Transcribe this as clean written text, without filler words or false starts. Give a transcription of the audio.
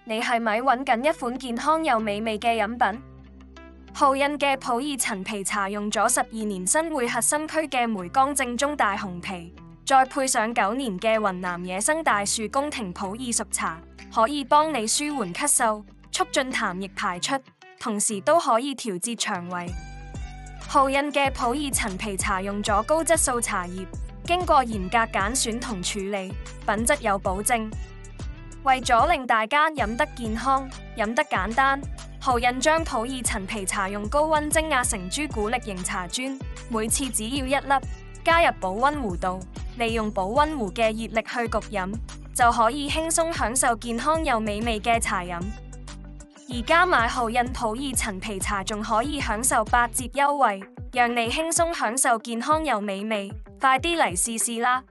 你係咪揾緊一款健康又美味嘅飲品？皓印嘅普洱陳皮茶用咗12年新會核心區嘅梅江正宗大紅皮，再配上9年嘅雲南野生大樹宮廷普洱熟茶，可以幫你舒緩咳嗽，促進痰液排出，同時都可以調節腸胃。皓印嘅普洱陳皮茶用咗高質素茶葉，經過嚴格揀選同處理，品質有保證。為咗令大家飲得健康、飲得簡單，皓印將普洱陳皮茶用高溫蒸壓成朱古力型茶磚，每次只要1粒，加入保溫壺度，利用保溫壺嘅熱力去焗飲，就可以輕鬆享受健康又美味嘅茶飲。而家買皓印普洱陳皮茶仲可以享受8折優惠，讓你輕鬆享受健康又美味，快啲嚟試試啦！